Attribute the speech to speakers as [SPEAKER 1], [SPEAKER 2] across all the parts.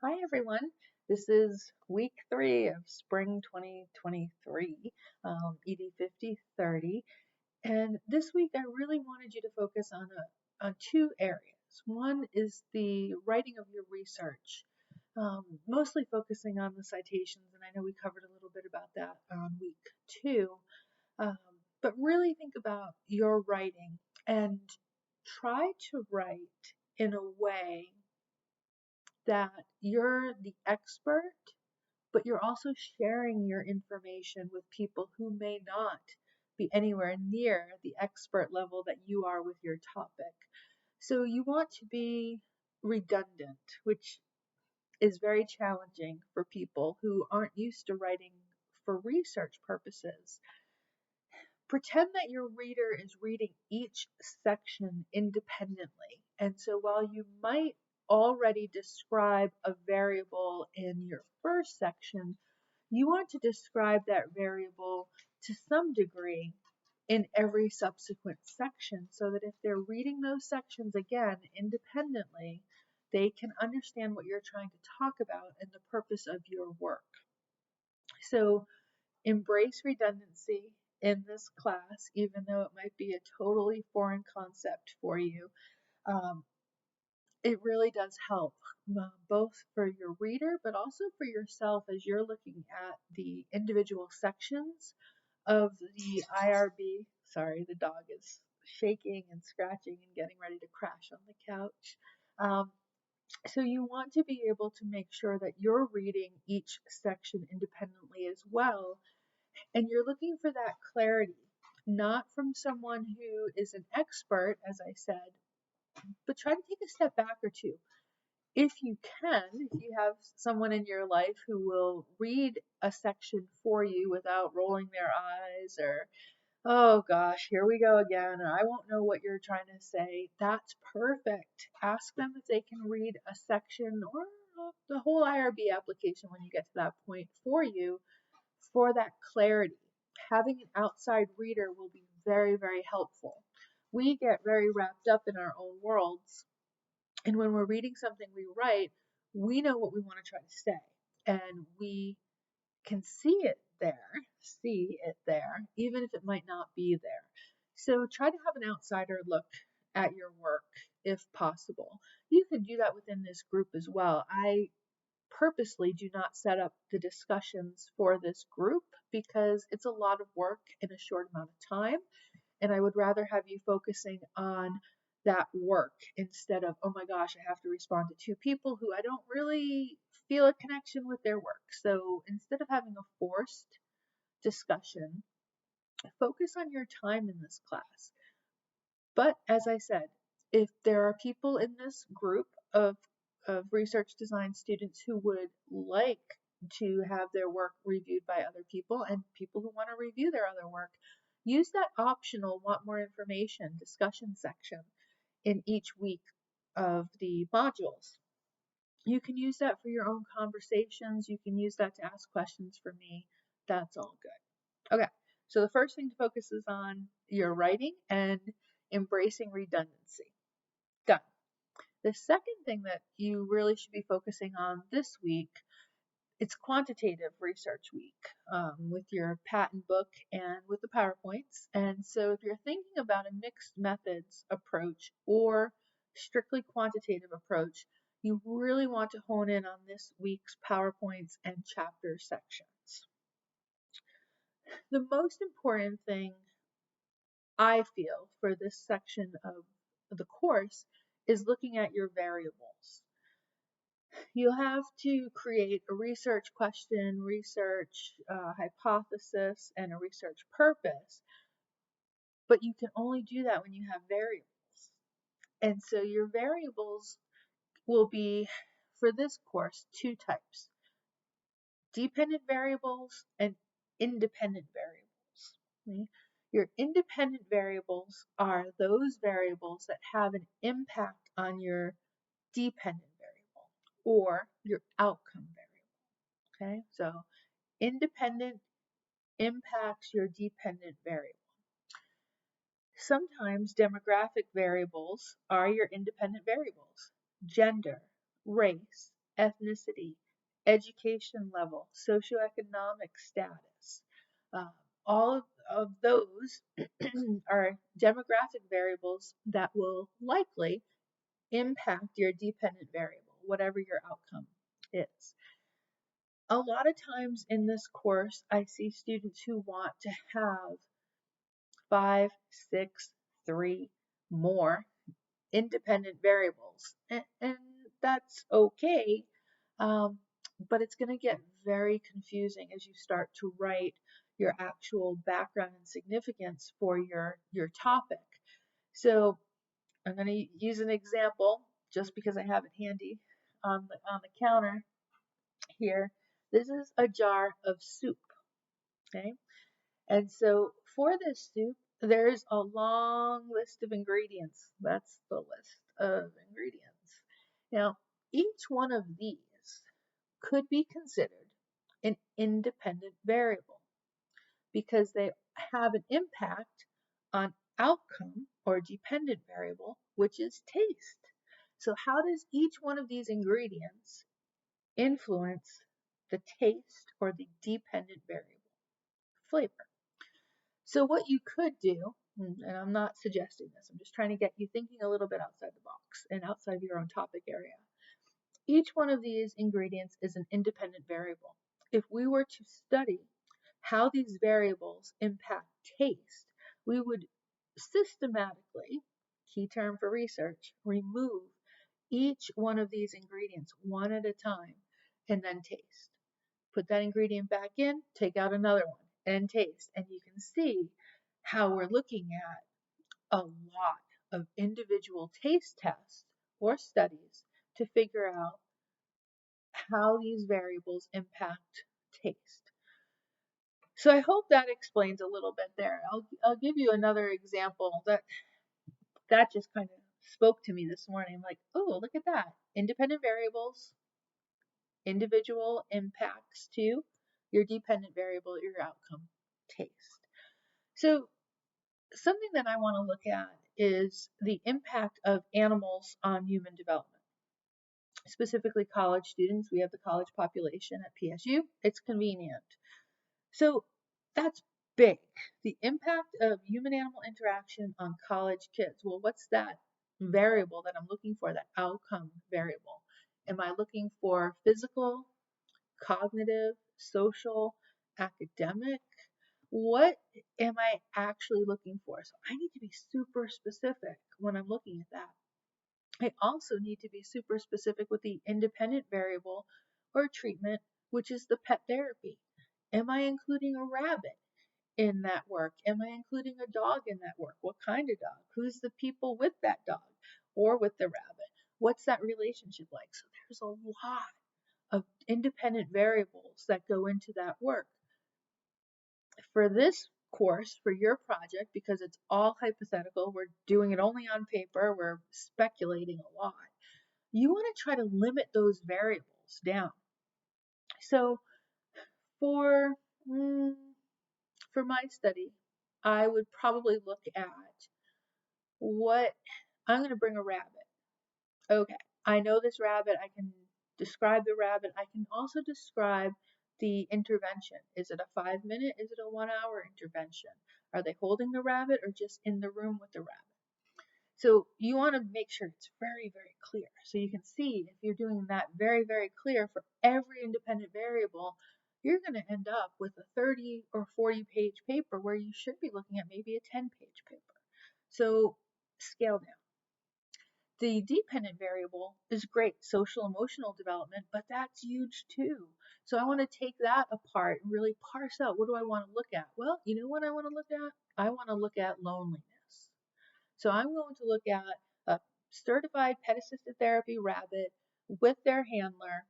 [SPEAKER 1] Hi everyone. This is week 3 of spring 2023, ED 5030. And this week I really wanted you to focus on two areas. One is the writing of your research, mostly focusing on the citations. And I know we covered a little bit about that on week 2. Um, but really think about your writing and try to write in a way that you're the expert, but you're also sharing your information with people who may not be anywhere near the expert level that you are with your topic. So you want to be redundant, which is very challenging for people who aren't used to writing for research purposes. Pretend that your reader is reading each section independently. And so while you might already describe a variable in your first section, you want to describe that variable to some degree in every subsequent section so that if they're reading those sections again independently, they can understand what you're trying to talk about and the purpose of your work. So embrace redundancy in this class, even though it might be a totally foreign concept for you. It really does help, both for your reader, but also for yourself as you're looking at the individual sections of the IRB. Sorry, the dog is shaking and scratching and getting ready to crash on the couch. So you want to be able to make sure that you're reading each section independently as well. And you're looking for that clarity, not from someone who is an expert, as I said, but try to take a step back or two. If you can, if you have someone in your life who will read a section for you without rolling their eyes or, oh gosh, here we go again, or I won't know what you're trying to say, that's perfect. Ask them if they can read a section or the whole IRB application when you get to that point for you for that clarity. Having an outside reader will be very, very helpful. We get very wrapped up in our own worlds, and when we're reading something we write, we know what we want to try to say, and we can see it there, even if it might not be there. So try to have an outsider look at your work if possible. You can do that within this group as well. I purposely do not set up the discussions for this group because it's a lot of work in a short amount of time. And I would rather have you focusing on that work instead of, oh my gosh, I have to respond to 2 people who I don't really feel a connection with their work. So instead of having a forced discussion, focus on your time in this class. But as I said, if there are people in this group of research design students who would like to have their work reviewed by other people and people who want to review their other work, use that optional want more information discussion section in each week of the modules. You can use that for your own conversations. You can use that to ask questions for me. That's all good. Okay, so the first thing to focus is on your writing and embracing redundancy. Done. The second thing that you really should be focusing on this week, it's quantitative research week, with your patent book and with the PowerPoints. And so if you're thinking about a mixed methods approach or strictly quantitative approach, you really want to hone in on this week's PowerPoints and chapter sections. The most important thing I feel for this section of the course is looking at your variables. You'll have to create a research question, research hypothesis, and a research purpose, but you can only do that when you have variables. And so your variables will be, for this course, 2 types: dependent variables and independent variables. Okay? Your independent variables are those variables that have an impact on your dependent variable or your outcome variable. Okay, so independent impacts your dependent variable. Sometimes demographic variables are your independent variables: gender, race, ethnicity, education level, socioeconomic status. Uh, all of those are demographic variables that will likely impact your dependent variable, whatever your outcome is. A lot of times in this course, I see students who want to have 5, 6, 3 more independent variables. And that's okay, but it's going to get very confusing as you start to write your actual background and significance for your topic. So I'm going to use an example just because I have it handy on the counter here. This is a jar of soup, okay? And so for this soup, there's a long list of ingredients. That's the list of ingredients. Now, each one of these could be considered an independent variable because they have an impact on outcome or dependent variable, which is taste. So how does each one of these ingredients influence the taste or the dependent variable? Flavor. So what you could do, and I'm not suggesting this, I'm just trying to get you thinking a little bit outside the box and outside of your own topic area. Each one of these ingredients is an independent variable. If we were to study how these variables impact taste, we would systematically, key term for research, remove each one of these ingredients one at a time and then taste. Put that ingredient back in, take out another one and taste. And you can see how we're looking at a lot of individual taste tests or studies to figure out how these variables impact taste. So I hope that explains a little bit there. I'll give you another example that just kind of spoke to me this morning. Like, oh, look at that. Independent variables, individual impacts to your dependent variable, your outcome, taste. So something that I want to look at is the impact of animals on human development. Specifically college students. We have the college population at PSU. It's convenient. So that's big. The impact of human-animal interaction on college kids. Well, what's that variable that I'm looking for, that outcome variable? Am I looking for physical, cognitive, social, academic? What am I actually looking for? So I need to be super specific when I'm looking at that. I also need to be super specific with the independent variable or treatment, which is the pet therapy. Am I including a rabbit in that work? Am I including a dog in that work? What kind of dog? Who's the people with that dog or with the rabbit? What's that relationship like? So there's a lot of independent variables that go into that work. For this course, for your project, because it's all hypothetical, we're doing it only on paper, we're speculating a lot. You want to try to limit those variables down. So for my study, I would probably look at what I'm going to bring a rabbit. Okay, I know this rabbit. I can describe the rabbit. I can also describe the intervention. Is it a 5-minute? Is it a 1-hour intervention? Are they holding the rabbit or just in the room with the rabbit? So you want to make sure it's very, very clear. So you can see if you're doing that very, very clear for every independent variable, you're going to end up with a 30 or 40 page paper where you should be looking at maybe a 10-page paper. So scale down. The dependent variable is great, social emotional development, but that's huge too. So I want to take that apart and really parse out, what do I want to look at? Well, you know what I want to look at? I want to look at loneliness. So I'm going to look at a certified pet-assisted therapy rabbit with their handler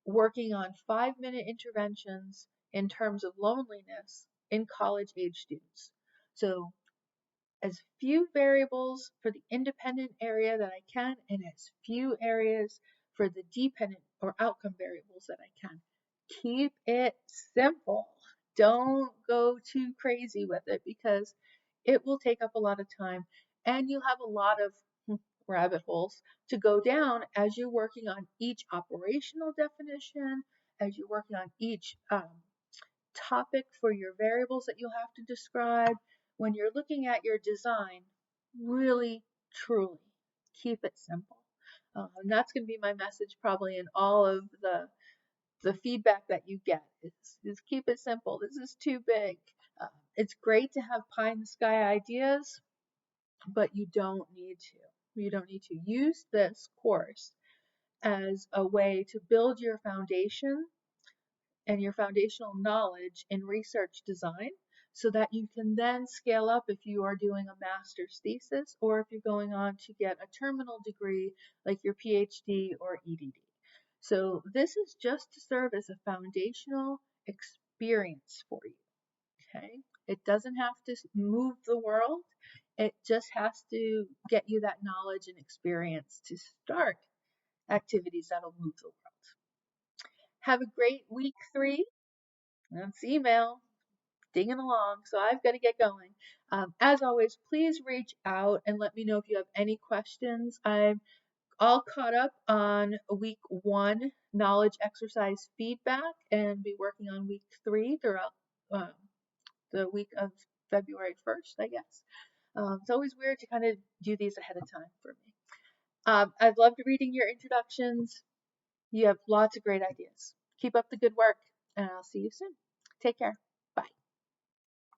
[SPEAKER 1] working on 5-minute interventions in terms of loneliness in college-age students. So as few variables for the independent area that I can, and as few areas for the dependent or outcome variables that I can. Keep it simple. Don't go too crazy with it because it will take up a lot of time and you'll have a lot of rabbit holes to go down as you're working on each operational definition, as you're working on each topic for your variables that you'll have to describe. When you're looking at your design, really, truly keep it simple. And that's going to be my message probably in all of the feedback that you get is keep it simple. This is too big. It's great to have pie in the sky ideas, but you don't need to. You don't need to use this course as a way to build your foundation and your foundational knowledge in research design so that you can then scale up if you are doing a master's thesis or if you're going on to get a terminal degree like your PhD or EDD. So this is just to serve as a foundational experience for you, okay? It doesn't have to move the world. It just has to get you that knowledge and experience to start activities that'll move the world. Have a great week 3. That's email dinging along, so I've got to get going. As always, please reach out and let me know if you have any questions. I'm all caught up on week 1 knowledge exercise feedback and be working on week 3 throughout the week of February 1st, I guess. It's always weird to kind of do these ahead of time for me. I've loved reading your introductions. You have lots of great ideas. Keep up the good work, and I'll see you soon. Take care.